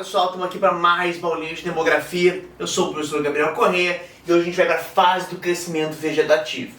pessoal, estamos aqui para mais uma aulinha de demografia. Eu sou o professor Gabriel Corrêa e hoje a gente vai para a fase do crescimento vegetativo.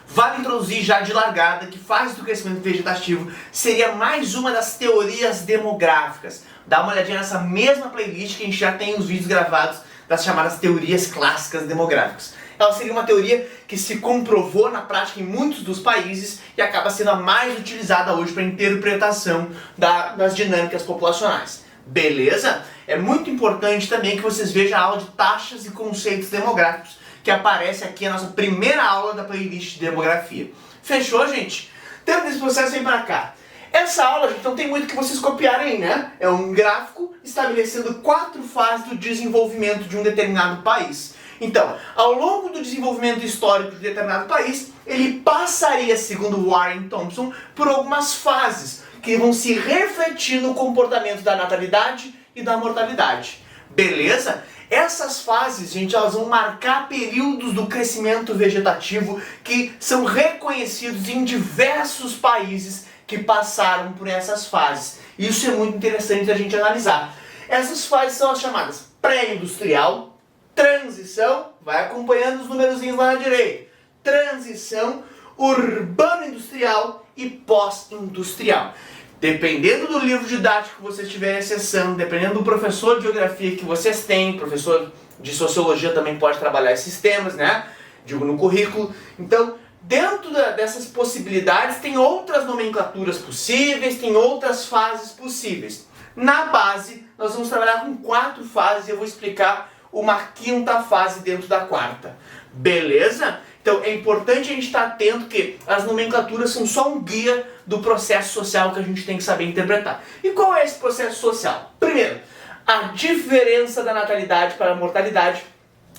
Vale introduzir já de largada que fase do crescimento vegetativo seria mais uma das teorias demográficas. Dá uma olhadinha nessa mesma playlist que a gente já tem os vídeos gravados das chamadas teorias clássicas demográficas. Ela seria uma teoria que se comprovou na prática em muitos dos países e acaba sendo a mais utilizada hoje para interpretação das dinâmicas populacionais. Beleza? É muito importante também que vocês vejam a aula de taxas e conceitos demográficos, que aparece aqui na nossa primeira aula da playlist de demografia. Fechou, gente? Tendo esse processo, vem pra cá. Essa aula, gente, não tem muito que vocês copiarem, né? É um gráfico estabelecendo 4 fases do desenvolvimento de um determinado país. Então, ao longo do desenvolvimento histórico de determinado país, ele passaria, segundo Warren Thompson, por algumas fases que vão se refletir no comportamento da natalidade e da mortalidade. Beleza? Essas fases, gente, elas vão marcar períodos do crescimento vegetativo que são reconhecidos em diversos países que passaram por essas fases. Isso é muito interessante a gente analisar. Essas fases são as chamadas pré-industrial, transição, vai acompanhando os numerozinhos lá na direita, transição, urbano-industrial e pós-industrial. Dependendo do livro didático que vocês estiverem acessando, dependendo do professor de geografia que vocês têm, professor de sociologia também pode trabalhar esses temas, né? Digo, no currículo. Então, dentro dessas possibilidades, tem outras nomenclaturas possíveis, tem outras fases possíveis. Na base, nós vamos trabalhar com 4 fases e eu vou explicar uma 5ª fase dentro da 4ª. Beleza? Então é importante a gente estar atento que as nomenclaturas são só um guia do processo social que a gente tem que saber interpretar. E qual é esse processo social? Primeiro, a diferença da natalidade para a mortalidade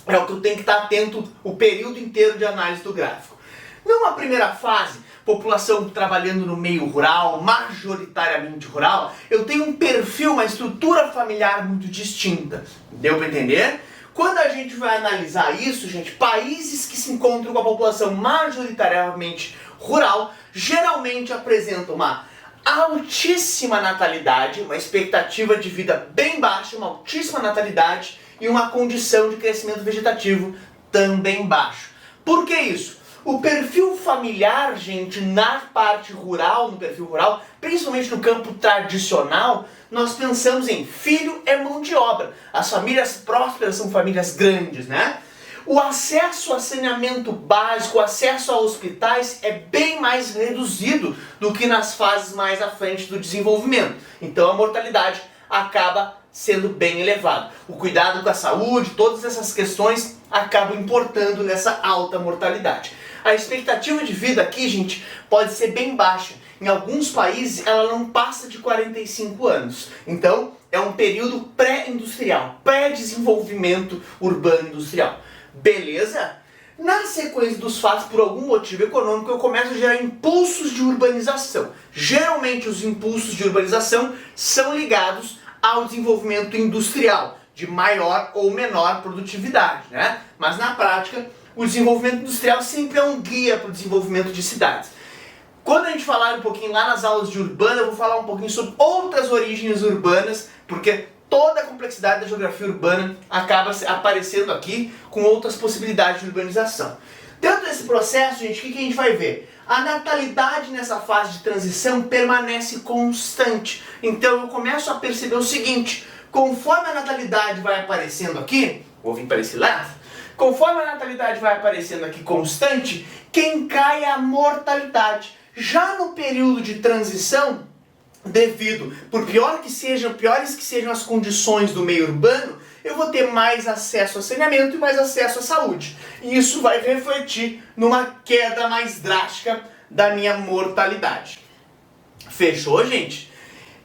é o que eu tenho que estar atento o período inteiro de análise do gráfico. Numa primeira fase, população trabalhando no meio rural, majoritariamente rural, eu tenho um perfil, uma estrutura familiar muito distinta. Deu para entender? Quando a gente vai analisar isso, gente, países que se encontram com a população majoritariamente rural, geralmente apresentam uma altíssima natalidade, uma expectativa de vida bem baixa, uma altíssima natalidade e uma condição de crescimento vegetativo também baixo. Por que isso? O perfil familiar, gente, na parte rural, no perfil rural, principalmente no campo tradicional, nós pensamos em filho é mão de obra. As famílias prósperas são famílias grandes, né? O acesso a saneamento básico, o acesso a hospitais é bem mais reduzido do que nas fases mais à frente do desenvolvimento. Então a mortalidade acaba sendo bem elevada. O cuidado com a saúde, todas essas questões acabam importando nessa alta mortalidade. A expectativa de vida aqui, gente, pode ser bem baixa. Em alguns países ela não passa de 45 anos. Então é um período pré-industrial, pré-desenvolvimento urbano-industrial. Beleza? Na sequência dos fatos, por algum motivo econômico, eu começo a gerar impulsos de urbanização. Geralmente os impulsos de urbanização são ligados ao desenvolvimento industrial, de maior ou menor produtividade, né? Mas na prática, o desenvolvimento industrial sempre é um guia para o desenvolvimento de cidades. Quando a gente falar um pouquinho lá nas aulas de urbana, eu vou falar um pouquinho sobre outras origens urbanas, porque toda a complexidade da geografia urbana acaba aparecendo aqui com outras possibilidades de urbanização. Dentro desse processo, gente, o que a gente vai ver? A natalidade nessa fase de transição permanece constante. Então eu começo a perceber o seguinte: conforme a natalidade vai aparecendo aqui, vou vir para esse lado, conforme a natalidade vai aparecendo aqui constante, quem cai é a mortalidade. Já no período de transição, piores que sejam as condições do meio urbano, eu vou ter mais acesso a saneamento e mais acesso à saúde. E isso vai refletir numa queda mais drástica da minha mortalidade. Fechou, gente?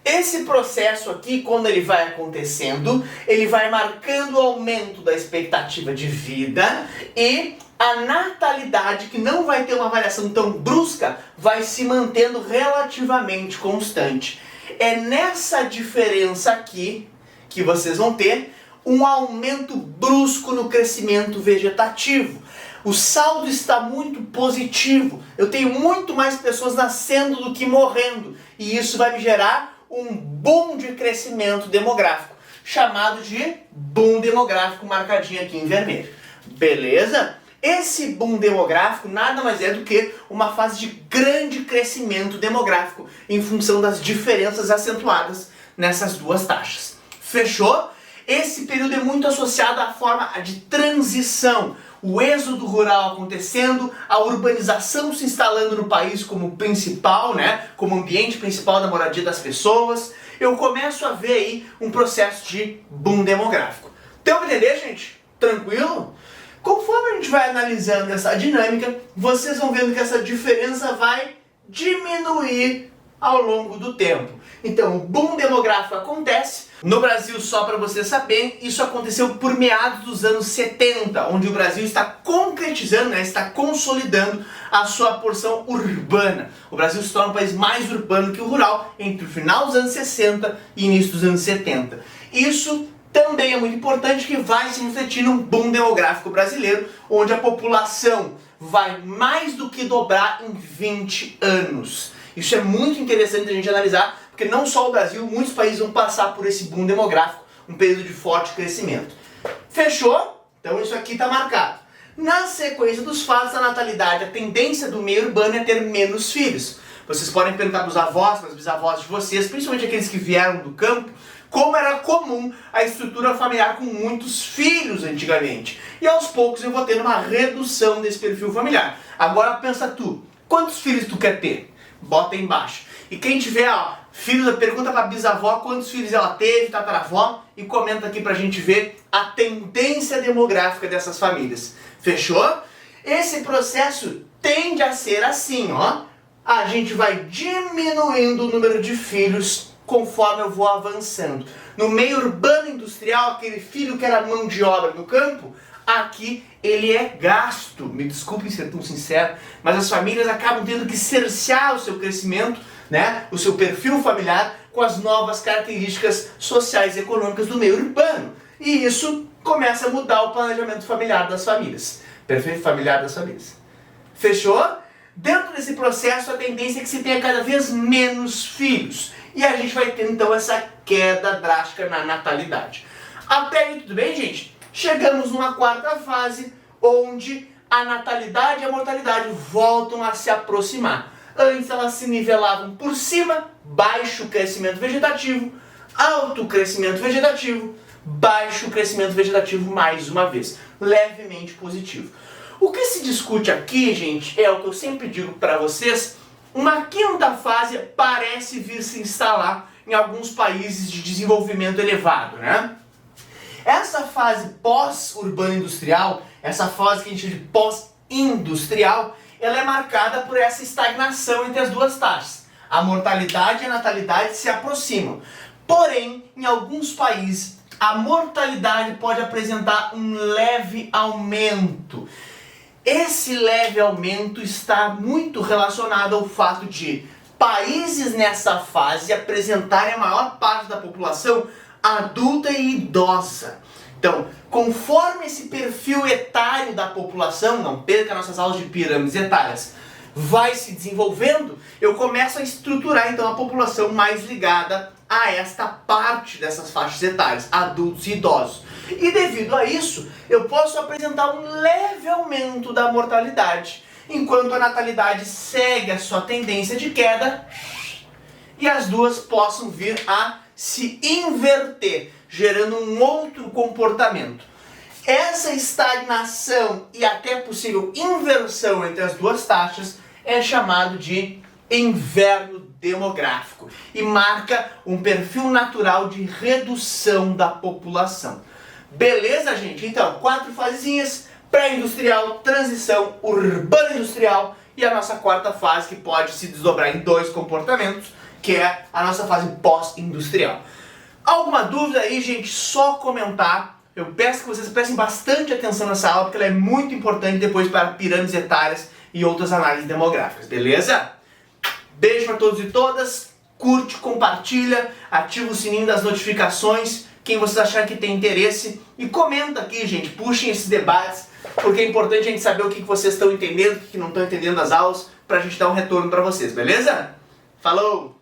Esse processo aqui, quando ele vai acontecendo, ele vai marcando o aumento da expectativa de vida e a natalidade, que não vai ter uma variação tão brusca, vai se mantendo relativamente constante. É nessa diferença aqui que vocês vão ter um aumento brusco no crescimento vegetativo. O saldo está muito positivo. Eu tenho muito mais pessoas nascendo do que morrendo. E isso vai me gerar um boom de crescimento demográfico. chamado de boom demográfico, marcadinho aqui em vermelho. Beleza? Esse boom demográfico nada mais é do que uma fase de grande crescimento demográfico em função das diferenças acentuadas nessas duas taxas. Fechou? Esse período é muito associado à forma de transição, o êxodo rural acontecendo, a urbanização se instalando no país como principal, né, como ambiente principal da moradia das pessoas. Eu começo a ver aí um processo de boom demográfico. Deu pra entender, gente? Tranquilo? Conforme a gente vai analisando essa dinâmica, vocês vão vendo que essa diferença vai diminuir ao longo do tempo. Então, o boom demográfico acontece. No Brasil, só para vocês saberem, isso aconteceu por meados dos anos 70, onde o Brasil está concretizando, né, está consolidando a sua porção urbana. O Brasil se torna um país mais urbano que o rural entre o final dos anos 60 e início dos anos 70. Isso também é muito importante, que vai se refletir num boom demográfico brasileiro, onde a população vai mais do que dobrar em 20 anos. Isso é muito interessante a gente analisar, porque não só o Brasil, muitos países vão passar por esse boom demográfico, um período de forte crescimento. Fechou? Então isso aqui está marcado. Na sequência dos fatos da natalidade, a tendência do meio urbano é ter menos filhos. Vocês podem perguntar para os avós, para os bisavós de vocês, principalmente aqueles que vieram do campo, como era comum a estrutura familiar com muitos filhos antigamente. E aos poucos eu vou tendo uma redução desse perfil familiar. Agora pensa tu, quantos filhos tu quer ter? Bota aí embaixo. E quem tiver, ó, filhos, pergunta pra bisavó quantos filhos ela teve, tataravó, e comenta aqui pra gente ver a tendência demográfica dessas famílias. Fechou? Esse processo tende a ser assim, ó. A gente vai diminuindo o número de filhos conforme eu vou avançando. No meio urbano industrial, aquele filho que era mão de obra no campo, aqui ele é gasto. Me desculpem ser tão sincero, mas as famílias acabam tendo que cercear o seu crescimento, né, o seu perfil familiar com as novas características sociais e econômicas do meio urbano. E isso começa a mudar o planejamento familiar das famílias. Perfil familiar das famílias. Fechou? Dentro desse processo, a tendência é que se tenha cada vez menos filhos. E a gente vai ter então essa queda drástica na natalidade. Até aí tudo bem, gente? Chegamos numa quarta fase, onde a natalidade e a mortalidade voltam a se aproximar. Antes elas se nivelavam por cima, baixo crescimento vegetativo, alto crescimento vegetativo, baixo crescimento vegetativo mais uma vez, levemente positivo. O que se discute aqui, gente, é o que eu sempre digo para vocês, uma quinta fase parece vir se instalar em alguns países de desenvolvimento elevado, né? Essa fase pós-urbana industrial, essa fase que a gente chama de pós-industrial, ela é marcada por essa estagnação entre as duas taxas. A mortalidade e a natalidade se aproximam. Porém, em alguns países, a mortalidade pode apresentar um leve aumento. Esse leve aumento está muito relacionado ao fato de países nessa fase apresentarem a maior parte da população adulta e idosa. Então, conforme esse perfil etário da população, não perca nossas aulas de pirâmides etárias, vai se desenvolvendo, eu começo a estruturar então a população mais ligada a esta parte dessas faixas etárias, adultos e idosos. E devido a isso, eu posso apresentar um leve aumento da mortalidade, enquanto a natalidade segue a sua tendência de queda e as duas possam vir a se inverter, gerando um outro comportamento. Essa estagnação e até possível inversão entre as duas taxas é chamado de inverno demográfico e marca um perfil natural de redução da população. Beleza, gente? Então, 4 fasezinhas: pré-industrial, transição, urbano-industrial e a nossa quarta fase, que pode se desdobrar em 2 comportamentos, que é a nossa fase pós-industrial. Alguma dúvida aí, gente? Só comentar. Eu peço que vocês prestem bastante atenção nessa aula, porque ela é muito importante depois para pirâmides etárias e outras análises demográficas, beleza? Beijo para todos e todas. Curte, compartilha, ativa o sininho das notificações, quem vocês acharem que tem interesse, e comenta aqui, gente, puxem esses debates, porque é importante a gente saber o que vocês estão entendendo, o que não estão entendendo das aulas, pra gente dar um retorno pra vocês, beleza? Falou!